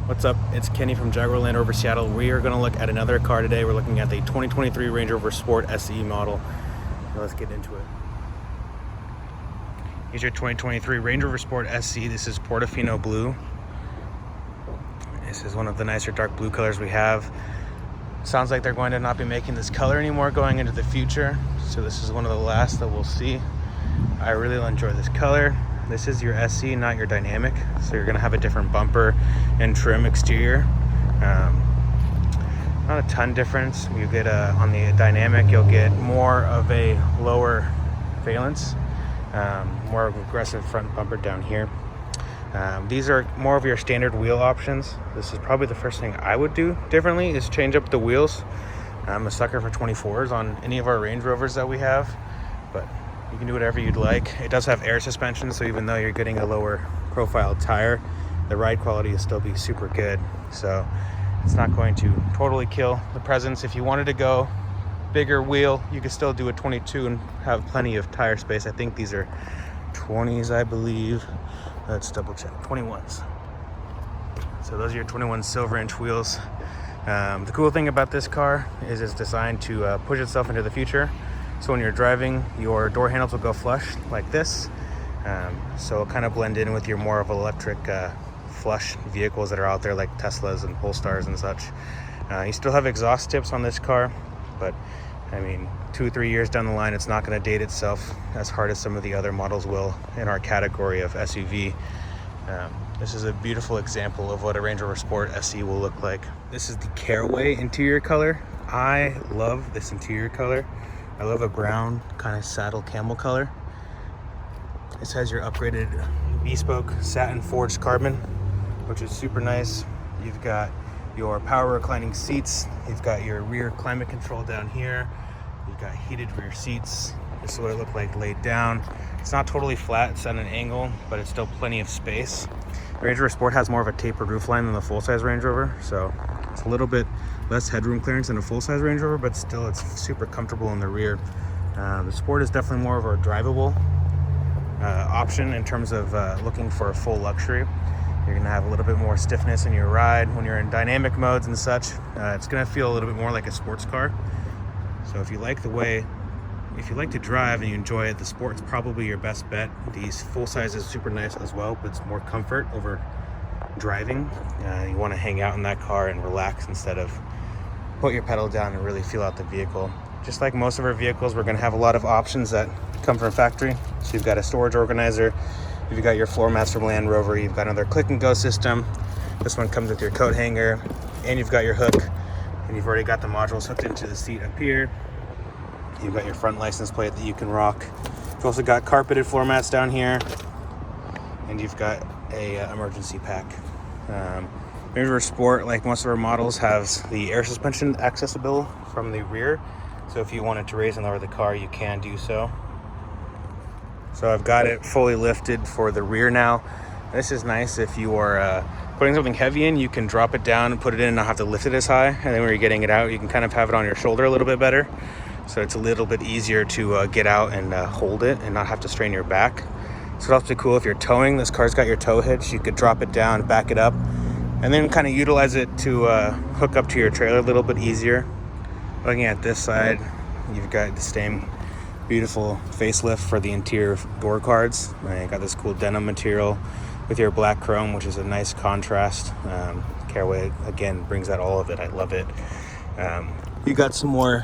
What's up? It's Kenny from Jaguar Land Rover Seattle. We are going to look at another car today. We're looking at the 2023 Range Rover Sport SE model. So let's get into it. Here's your 2023 Range Rover Sport SE. This is Portofino blue. This is one of the nicer dark blue colors we have. Sounds like they're going to not be making this color anymore going into the future. So this is one of the last that we'll see. I really enjoy this color. This is your SE, not your Dynamic. So you're gonna have a different bumper and trim exterior. Not a ton difference. You get on the Dynamic, you'll get more of a lower valence, more aggressive front bumper down here. These are more of your standard wheel options. This is probably the first thing I would do differently is change up the wheels. I'm a sucker for 24s on any of our Range Rovers that we have, but you can do whatever you'd like. It does have air suspension, so even though you're getting a lower profile tire, the ride quality will still be super good. So it's not going to totally kill the presence. If you wanted to go bigger wheel, you could still do a 22 and have plenty of tire space. I think these are 20s, I believe. Let's double check. 21s. So those are your 21 silver inch wheels. The cool thing about this car is it's designed to push itself into the future. So when you're driving, your door handles will go flush like this. So it'll kind of blend in with your more of electric flush vehicles that are out there like Teslas and Polestars and such. You still have exhaust tips on this car, but I mean, 2 or 3 years down the line, it's not going to date itself as hard as some of the other models will in our category of SUV. This is a beautiful example of what a Range Rover Sport SE will look like. This is the Caraway interior color. I love this interior color. I love a brown kind of saddle camel color. This has your upgraded bespoke satin forged carbon, which is super nice. You've got your power reclining seats. You've got your rear climate control down here. You've got heated rear seats. This is what it looked like laid down. It's not totally flat, it's at an angle, but it's still plenty of space. The Range Rover Sport has more of a tapered roofline than the full-size Range Rover, so it's a little bit less headroom clearance than a full-size Range Rover, but still it's super comfortable in the rear. The Sport is definitely more of a drivable option in terms of looking for a full luxury. You're gonna have a little bit more stiffness in your ride when you're in dynamic modes and such. It's gonna feel a little bit more like a sports car. So if you like to drive and you enjoy it, the Sport's probably your best bet. These full size is super nice as well, but it's more comfort over driving. You want to hang out in that car and relax instead of put your pedal down and really feel out the vehicle. Just like most of our vehicles, we're going to have a lot of options that come from factory. So you've got a storage organizer, you've got your floor mats from Land Rover, you've got another click and go system. This one comes with your coat hanger, and you've got your hook, and you've already got the modules hooked into the seat up here. You've got your front license plate that you can rock. You've also got carpeted floor mats down here, and you've got a emergency pack. Range Rover Sport, like most of our models, has the air suspension accessible from the rear. So if you wanted to raise and lower the car, you can do so. So I've got it fully lifted for the rear now. This is nice if you are putting something heavy in, you can drop it down and put it in and not have to lift it as high. And then when you're getting it out, you can kind of have it on your shoulder a little bit better. So it's a little bit easier to get out and hold it and not have to strain your back. So that's pretty cool. If you're towing, this car's got your tow hitch. You could drop it down, back it up, and then kind of utilize it to hook up to your trailer a little bit easier. Looking at this side, you've got the same beautiful facelift for the interior door cards. You got this cool denim material with your black chrome, which is a nice contrast. Caraway, again, brings out all of it. I love it. You got some more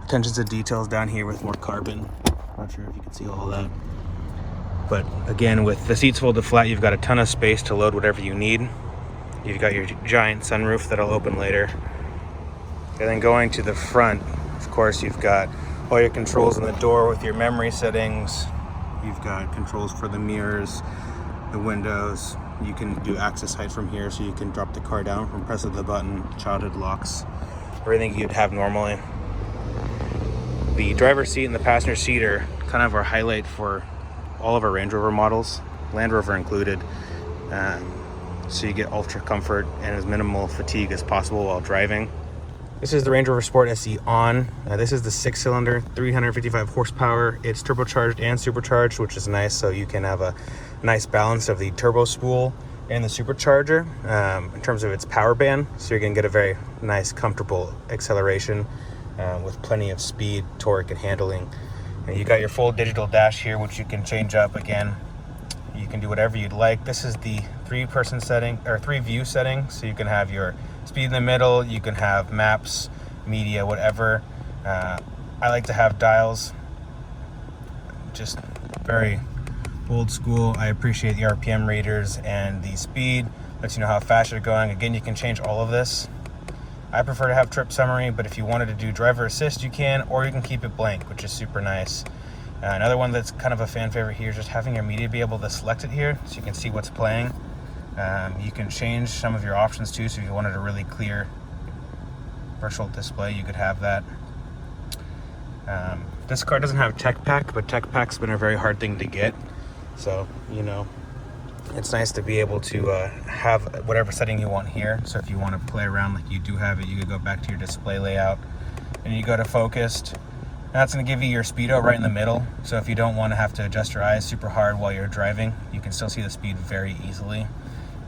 attention to details down here with more carbon. Not sure if you can see all that. But again, with the seats folded flat, you've got a ton of space to load whatever you need. You've got your giant sunroof that'll open later. And then going to the front, of course, you've got all your controls in the door with your memory settings. You've got controls for the mirrors, the windows. You can do access height from here, so you can drop the car down from press of the button, childhood locks, everything you'd have normally. The driver's seat and the passenger seat are kind of our highlight for all of our Range Rover models, Land Rover included. So you get ultra comfort and as minimal fatigue as possible while driving. This is the Range Rover Sport SE On. This is the 6-cylinder, 355 horsepower. It's turbocharged and supercharged, which is nice, so you can have a nice balance of the turbo spool and the supercharger in terms of its power band, so you're gonna get a very nice, comfortable acceleration with plenty of speed, torque, and handling. And you got your full digital dash here, which you can change up again. You can do whatever you'd like. This is the 3-person setting, or 3-view setting, so you can have your speed in the middle, you can have maps, media, whatever. I like to have dials, just very old school. I appreciate the RPM readers and the speed, lets you know how fast you're going. Again, you can change all of this. I prefer to have trip summary, but if you wanted to do driver assist, you can, or you can keep it blank, which is super nice. Another one that's kind of a fan favorite here is just having your media be able to select it here so you can see what's playing. You can change some of your options too, so if you wanted a really clear virtual display, you could have that. This car doesn't have tech pack, but tech pack's been a very hard thing to get. So, you know, it's nice to be able to have whatever setting you want here. So if you want to play around like you do have it, you could go back to your display layout and you go to focused. That's going to give you your speedo right in the middle. So if you don't want to have to adjust your eyes super hard while you're driving, you can still see the speed very easily.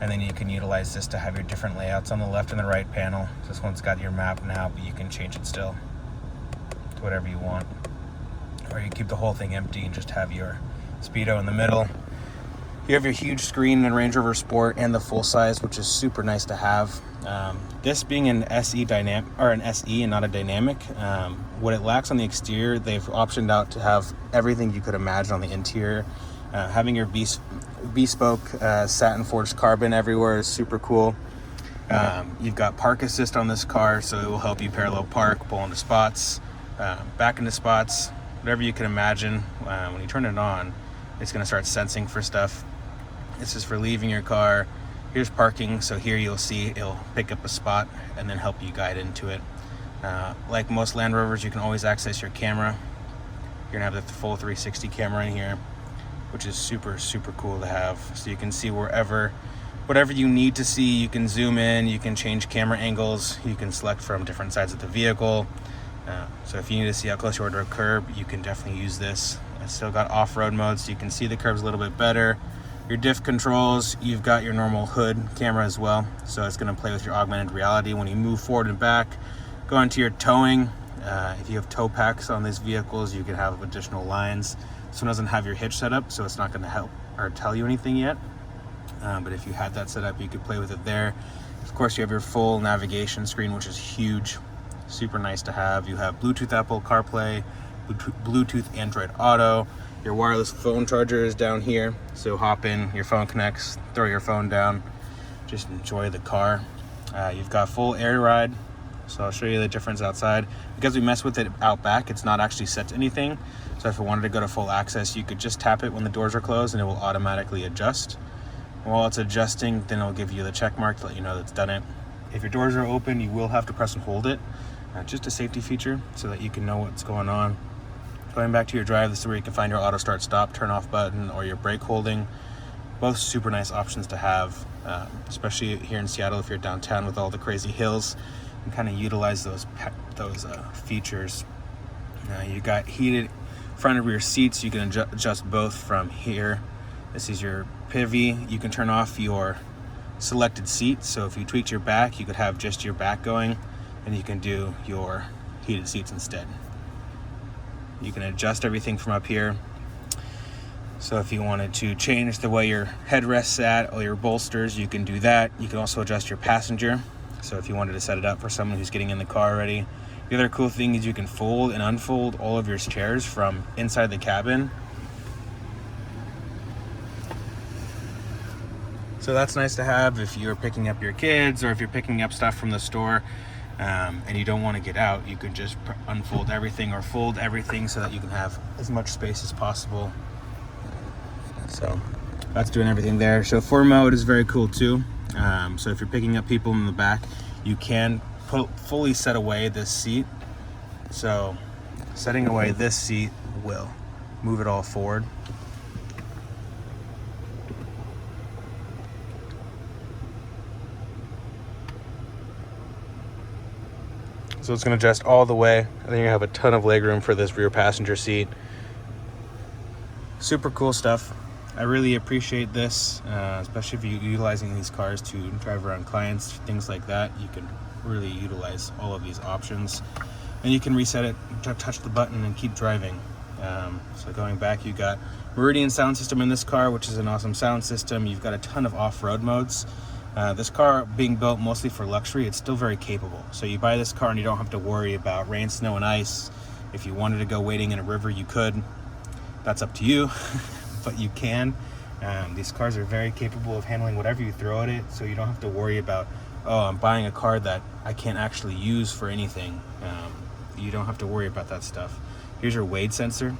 And then you can utilize this to have your different layouts on the left and the right panel. This one's got your map now, but you can change it still to whatever you want. Or you keep the whole thing empty and just have your speedo in the middle. You have your huge screen in Range Rover Sport and the full size, which is super nice to have. This being an SE dynamic, or an SE and not a dynamic, what it lacks on the exterior, they've optioned out to have everything you could imagine on the interior. Having your bespoke satin forged carbon everywhere is super cool. You've got park assist on this car, so it will help you parallel park, pull into spots, back into spots, whatever you can imagine. When you turn it on, it's going to start sensing for stuff. This is for leaving your car. Here's parking, so here you'll see it'll pick up a spot and then help you guide into it. Like most Land Rovers, you can always access your camera. You're gonna have the full 360 camera in here, which is super, super cool to have. So you can see whatever you need to see. You can zoom in, you can change camera angles, you can select from different sides of the vehicle. So if you need to see how close you are to a curb, you can definitely use this. It's still got off-road mode, so you can see the curbs a little bit better. Your diff controls, you've got your normal hood camera as well, so it's going to play with your augmented reality when you move forward and back. Go into your towing. If you have tow packs on these vehicles, you can have additional lines. This one doesn't have your hitch set up, so it's not going to help or tell you anything yet. But if you had that set up, you could play with it there. Of course, you have your full navigation screen, which is huge. Super nice to have. You have Bluetooth Apple CarPlay, Bluetooth Android Auto. Your wireless phone charger is down here, so hop in, your phone connects, throw your phone down, just enjoy the car. You've got full air ride, so I'll show you the difference outside. Because we mess with it out back, it's not actually set to anything, so if I wanted to go to full access, you could just tap it when the doors are closed and it will automatically adjust. While it's adjusting, then it'll give you the check mark to let you know that it's done it. If your doors are open, you will have to press and hold it, just a safety feature so that you can know what's going on. Going back to your drive, this is where you can find your auto start stop, turn off button, or your brake holding. Both super nice options to have, especially here in Seattle if you're downtown with all the crazy hills, and kind of utilize those features. You got heated front and rear seats. You can adjust both from here. This is your Pivy. You can turn off your selected seat, so if you tweaked your back, you could have just your back going, and you can do your heated seats instead. You can adjust everything from up here. So if you wanted to change the way your headrest's at or your bolsters, you can do that. You can also adjust your passenger. So if you wanted to set it up for someone who's getting in the car already. The other cool thing is you can fold and unfold all of your chairs from inside the cabin. So that's nice to have if you're picking up your kids or if you're picking up stuff from the store. And you don't want to get out, you can just unfold everything or fold everything so that you can have as much space as possible. So that's doing everything there. Chauffeur mode is very cool too. So if you're picking up people in the back, you can fully set away this seat. So setting away this seat will move it all forward. So it's going to adjust all the way. I think you have a ton of legroom for this rear passenger seat. Super cool stuff. I really appreciate this, especially if you're utilizing these cars to drive around clients, things like that. You can really utilize all of these options, and you can reset it, touch the button, and keep driving. So going back, you got Meridian sound system in this car, which is an awesome sound system. You've got a ton of off-road modes. This car being built mostly for luxury, it's still very capable. So you buy this car and you don't have to worry about rain, snow, and ice. If you wanted to go wading in a river, you could. That's up to you, but you can. These cars are very capable of handling whatever you throw at it, so you don't have to worry about, oh, I'm buying a car that I can't actually use for anything. You don't have to worry about that stuff. Here's your wade sensor.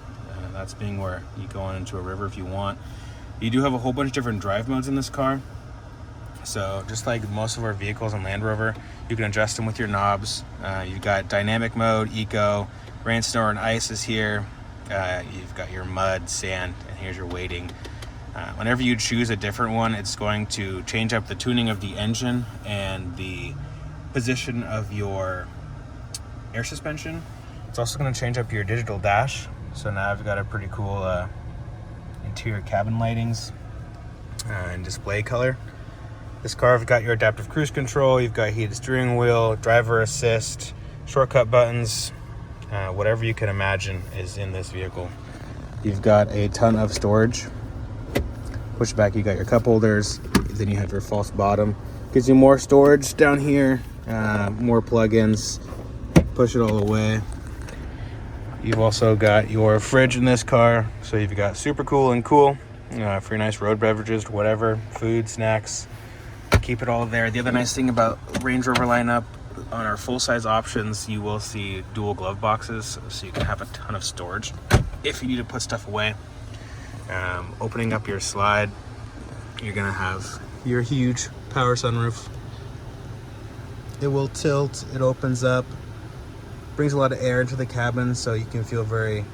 That's being where you go on into a river if you want. You do have a whole bunch of different drive modes in this car. So just like most of our vehicles in Land Rover, you can adjust them with your knobs. You've got dynamic mode, eco, rain, snow, and ice is here. You've got your mud, sand, and here's your wading. Whenever you choose a different one, it's going to change up the tuning of the engine and the position of your air suspension. It's also going to change up your digital dash. So now I've got a pretty cool interior cabin lightings and display color. This car, I've got your adaptive cruise control, you've got heated steering wheel, driver assist, shortcut buttons, whatever you can imagine is in this vehicle. You've got a ton of storage. Push back, you got your cup holders, then you have your false bottom. Gives you more storage down here, more plug-ins, push it all away. You've also got your fridge in this car, so you've got super cool and cool for your nice road beverages, whatever, food, snacks, keep it all there. The other nice thing about Range Rover lineup, on our full-size options, you will see dual glove boxes, so you can have a ton of storage if you need to put stuff away. Opening up your slide, you're gonna have your huge power sunroof. It will tilt, it opens up, brings a lot of air into the cabin, so you can feel very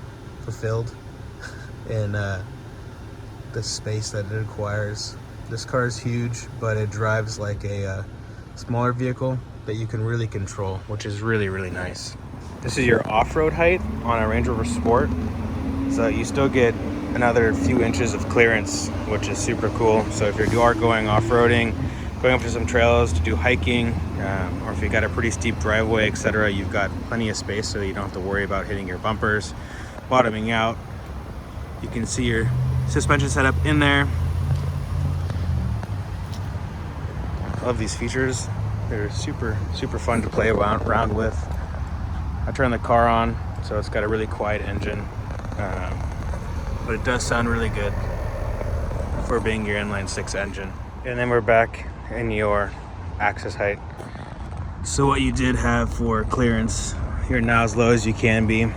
fulfilled in the space that it acquires. This car is huge, but it drives like a smaller vehicle that you can really control, which is really, really nice. This is your off-road height on a Range Rover Sport, so you still get another few inches of clearance, which is super cool. So if you are going off-roading, going up to some trails to do hiking, or if you got a pretty steep driveway, etc., you've got plenty of space, so you don't have to worry about hitting your bumpers, bottoming out. You can see your suspension setup in there. I love these features. They're super, super fun to play around with. I turned the car on, so it's got a really quiet engine, but it does sound really good for being your inline six engine. And then we're back in your access height. So what you did have for clearance, you're now as low as you can be.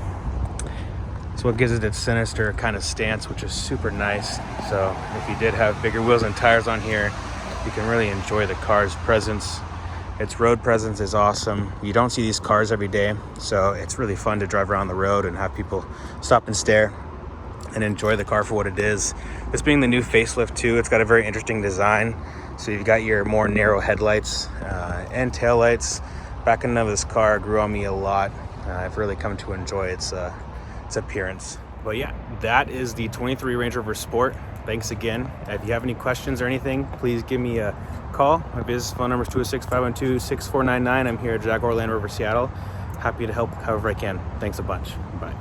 It's what gives it its sinister kind of stance, which is super nice. So if you did have bigger wheels and tires on here, you can really enjoy the car's presence. Its road presence is awesome. You don't see these cars every day, so it's really fun to drive around the road and have people stop and stare and enjoy the car for what it is. This being the new facelift too, it's got a very interesting design. So you've got your more narrow headlights and taillights. Back end of this car grew on me a lot. I've really come to enjoy its appearance. But yeah, that is the 23 Range Rover Sport. Thanks again. If you have any questions or anything, please give me a call. My business phone number is 206-512-6499. I'm here at Jaguar Land Rover Seattle. Happy to help however I can. Thanks a bunch. Bye.